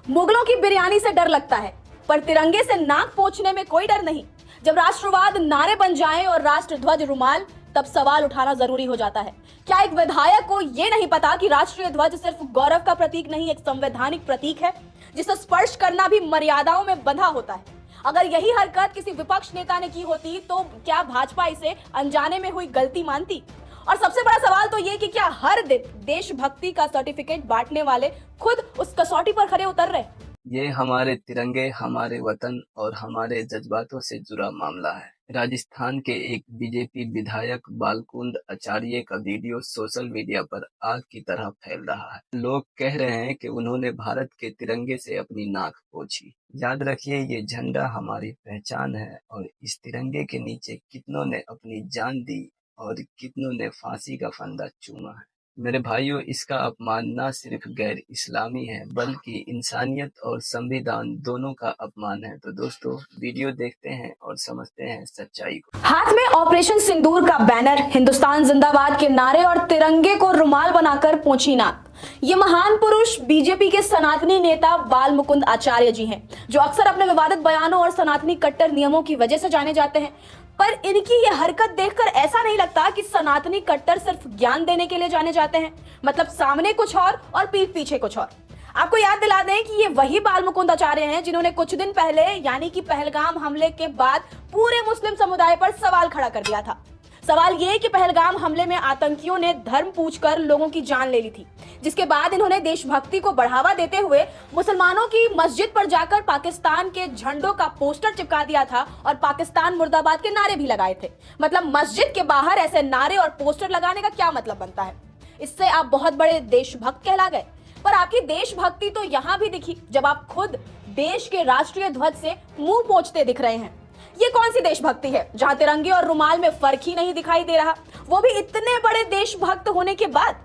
मुगलों की बिरयानी से डर लगता है, पर तिरंगे से नाक पोंछने में कोई डर नहीं। जब राष्ट्रवाद नारे बन जाएं और राष्ट्रध्वज रुमाल, तब सवाल उठाना जरूरी हो जाता है। क्या एक विधायक को यह नहीं पता कि राष्ट्रीय ध्वज सिर्फ गौरव का प्रतीक नहीं, एक संवैधानिक प्रतीक है जिसे स्पर्श करना भी मर्यादाओं में बंधा होता है। अगर यही हरकत किसी विपक्ष नेता ने की होती तो क्या भाजपा इसे अनजाने में हुई गलती मानती? और सबसे बड़ा सवाल तो ये कि क्या हर दिन देशभक्ति का सर्टिफिकेट बांटने वाले खुद उस कसौटी पर खरे उतर रहे? ये हमारे तिरंगे, हमारे वतन और हमारे जज्बातों से जुड़ा मामला है। राजस्थान के एक बीजेपी विधायक बालकुंद आचार्य का वीडियो सोशल मीडिया पर आग की तरह फैल रहा है। लोग कह रहे हैं कि उन्होंने भारत के तिरंगे से अपनी नाक पोंछी। याद रखिए, ये झंडा हमारी पहचान है और इस तिरंगे के नीचे कितनों ने अपनी जान दी और कितनों ने फांसी का फंदा चूमा है। मेरे भाइयों, इसका अपमान न सिर्फ गैर इस्लामी है बल्कि इंसानियत और संविधान दोनों का अपमान है। तो दोस्तों, वीडियो देखते हैं और समझते हैं सच्चाई को। हाथ में ऑपरेशन सिंदूर का बैनर, हिंदुस्तान जिंदाबाद के नारे और तिरंगे को रुमाल बनाकर पोंछी नाक। ये महान पुरुष बीजेपी के सनातनी नेता बाल मुकुंद आचार्य जी हैं, जो अक्सर अपने विवादित बयानों और सनातनी कट्टर नियमों की वजह से जाने जाते हैं। पर इनकी ये हरकत देखकर ऐसा नहीं लगता कि सनातनी कट्टर सिर्फ ज्ञान देने के लिए जाने जाते हैं। मतलब सामने कुछ और पीठ पीछे कुछ और। आपको याद दिला दें कि ये वही बाल मुकुंद आचार्य हैं जिन्होंने कुछ दिन पहले यानी कि पहलगाम हमले के बाद पूरे मुस्लिम समुदाय पर सवाल खड़ा कर दिया था। सवाल ये कि पहलगाम हमले में आतंकियों ने धर्म पूछकर लोगों की जान ले ली थी, जिसके बाद इन्होंने देशभक्ति को बढ़ावा देते हुए मुसलमानों की मस्जिद पर जाकर पाकिस्तान के झंडों का पोस्टर चिपका दिया था और पाकिस्तान मुर्दाबाद के नारे भी लगाए थे। मतलब मस्जिद के बाहर ऐसे नारे और पोस्टर लगाने का क्या मतलब बनता है? इससे आप बहुत बड़े देशभक्त कहला गए। पर आपकी देशभक्ति तो यहाँ भी दिखी जब आप खुद देश के राष्ट्रीय ध्वज से मुंह पोंछते दिख रहे हैं। ये कौन सी देशभक्ति है जहां तिरंगे और रुमाल में फर्क ही नहीं दिखाई दे रहा, वो भी इतने बड़े देशभक्त होने के बाद?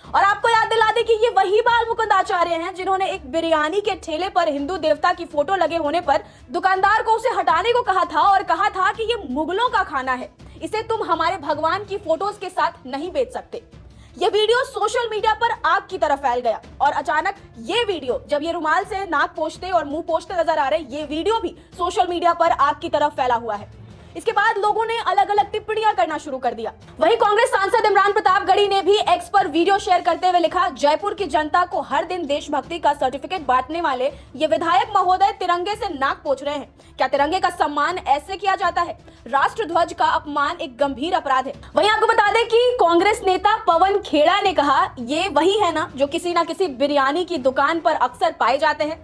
और आपको याद दिला दे कि ये वही बाल मुकुंद आचार्य हैं जिन्होंने एक बिरयानी के ठेले पर हिंदू देवता की फोटो लगे होने पर दुकानदार को उसे हटाने को कहा था और कहा था कि ये मुगलों का खाना है, इसे तुम हमारे भगवान की फोटोज के साथ नहीं बेच सकते। ये वीडियो सोशल मीडिया पर आग की तरह फैल गया और अचानक ये वीडियो, जब ये रुमाल से नाक पोंछते और मुंह पोंछते नजर आ रहे, ये वीडियो भी सोशल मीडिया पर आग की तरह फैला हुआ है। इसके बाद लोगों ने अलग अलग टिप्पणियां करना शुरू कर दिया। वहीं कांग्रेस सांसद इमरान प्रतापगढ़ी ने भी एक्स पर वीडियो शेयर करते हुए लिखा, जयपुर की जनता को हर दिन देशभक्ति का सर्टिफिकेट बांटने वाले ये विधायक महोदय तिरंगे से नाक पोंछ रहे हैं। क्या तिरंगे का सम्मान ऐसे किया जाता है? राष्ट्र ध्वज का अपमान एक गंभीर अपराध है। वहीं आपको बता दें कि कांग्रेस नेता पवन खेड़ा ने कहा, ये वही है ना जो किसी ना किसी बिरयानी की दुकान पर अक्सर पाए जाते हैं।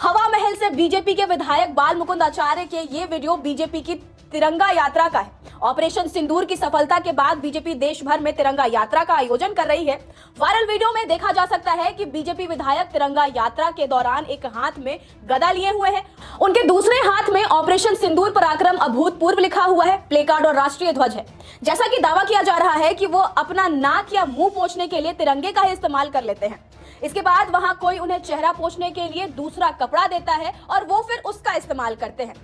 हवा महल से बीजेपी के विधायक बाल मुकुंद आचार्य के ये वीडियो बीजेपी की तिरंगा यात्रा का है। ऑपरेशन सिंदूर की सफलता के बाद बीजेपी देश भर में तिरंगा यात्रा का आयोजन कर रही है। वायरल वीडियो में देखा जा सकता है कि बीजेपी विधायक तिरंगा यात्रा के दौरान एक हाथ में गदा लिए हुए हैं, उनके दूसरे हाथ में ऑपरेशन सिंदूर पराक्रम अभूतपूर्व लिखा हुआ है, प्ले कार्ड और राष्ट्रीय ध्वज है। जैसा कि दावा किया जा रहा है कि वो अपना नाक या मुंह पोंछने के लिए तिरंगे का ही इस्तेमाल कर लेते हैं। इसके बाद वहां कोई उन्हें चेहरा पोंछने के लिए दूसरा कपड़ा देता है और वो फिर उसका इस्तेमाल करते हैं।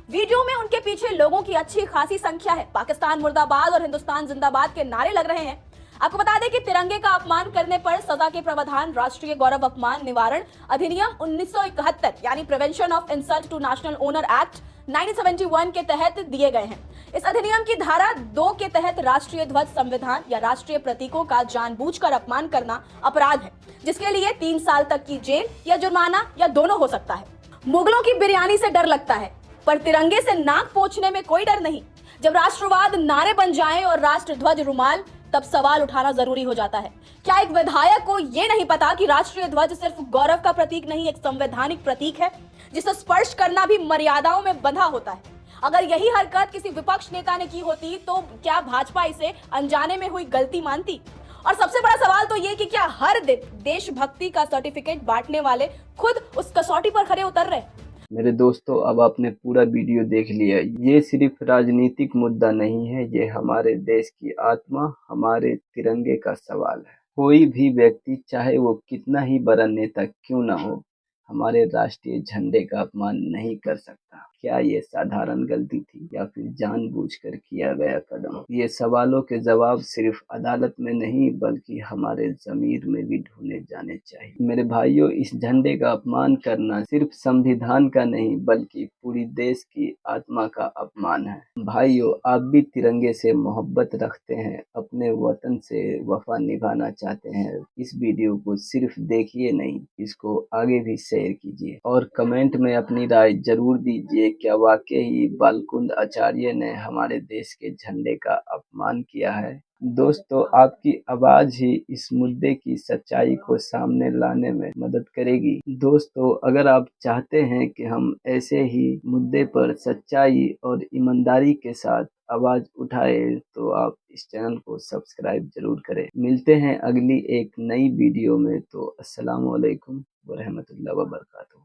वीडियो में उनके पीछे लोगों की अच्छी खासी संख्या है। पाकिस्तान मुर्दाबाद और हिंदुस्तान जिंदाबाद के नारे लग रहे हैं। आपको बता दें कि तिरंगे का अपमान करने पर सजा के प्रावधान राष्ट्रीय गौरव अपमान निवारण अधिनियम 1971 यानी prevention of insult to national honour act 1971 के तहत दिए गए हैं। इस अधिनियम की धारा 2 के तहत राष्ट्रीय ध्वज, संविधान या राष्ट्रीय प्रतीकों का जानबूझकर अपमान करना अपराध है, जिसके लिए 3 साल तक की जेल या जुर्माना या दोनों हो सकता है। मुगलों की बिरयानी से डर लगता है, पर तिरंगे से नाक पोंछने में कोई डर नहीं। जब राष्ट्रवाद नारे बन जाएं और राष्ट्रध्वज रुमाल, तब सवाल उठाना जरूरी हो जाता है। क्या एक विधायक को यह नहीं पता कि राष्ट्रीय ध्वज सिर्फ गौरव का प्रतीक नहीं, एक संवैधानिक प्रतीक है जिसे स्पर्श करना भी मर्यादाओं में बंधा होता है? अगर यही हरकत किसी विपक्ष नेता ने की होती तो क्या भाजपा इसे अनजाने में हुई गलती मानती? और सबसे बड़ा सवाल तो ये कि क्या हर दिन देशभक्ति का सर्टिफिकेट बांटने वाले खुद उस कसौटी पर खरे उतर रहे? मेरे दोस्तों, अब आपने पूरा वीडियो देख लिया। ये सिर्फ राजनीतिक मुद्दा नहीं है, ये हमारे देश की आत्मा, हमारे तिरंगे का सवाल है। कोई भी व्यक्ति, चाहे वो कितना ही बड़ा नेता क्यों ना हो, हमारे राष्ट्रीय झंडे का अपमान नहीं कर सकता। क्या ये साधारण गलती थी या फिर जानबूझकर किया गया कदम? ये सवालों के जवाब सिर्फ अदालत में नहीं बल्कि हमारे ज़मीर में भी ढूंढे जाने चाहिए। मेरे भाइयों, इस झंडे का अपमान करना सिर्फ संविधान का नहीं बल्कि पूरी देश की आत्मा का अपमान है। भाइयों, आप भी तिरंगे से मोहब्बत रखते हैं, अपने वतन से वफा निभाना चाहते हैं। इस वीडियो को सिर्फ देखिए नहीं, इसको आगे भी शेयर कीजिए और कमेंट में अपनी राय जरूर दीजिए। क्या वाकई ही बालकुंद आचार्य ने हमारे देश के झंडे का अपमान किया है? दोस्तों, आपकी आवाज ही इस मुद्दे की सच्चाई को सामने लाने में मदद करेगी। दोस्तों, अगर आप चाहते हैं कि हम ऐसे ही मुद्दे पर सच्चाई और ईमानदारी के साथ आवाज उठाए तो आप इस चैनल को सब्सक्राइब जरूर करें। मिलते हैं अगली एक नई वीडियो में। तो अस्सलाम वालेकुम व रहमतुल्लाह व बरकातुहू।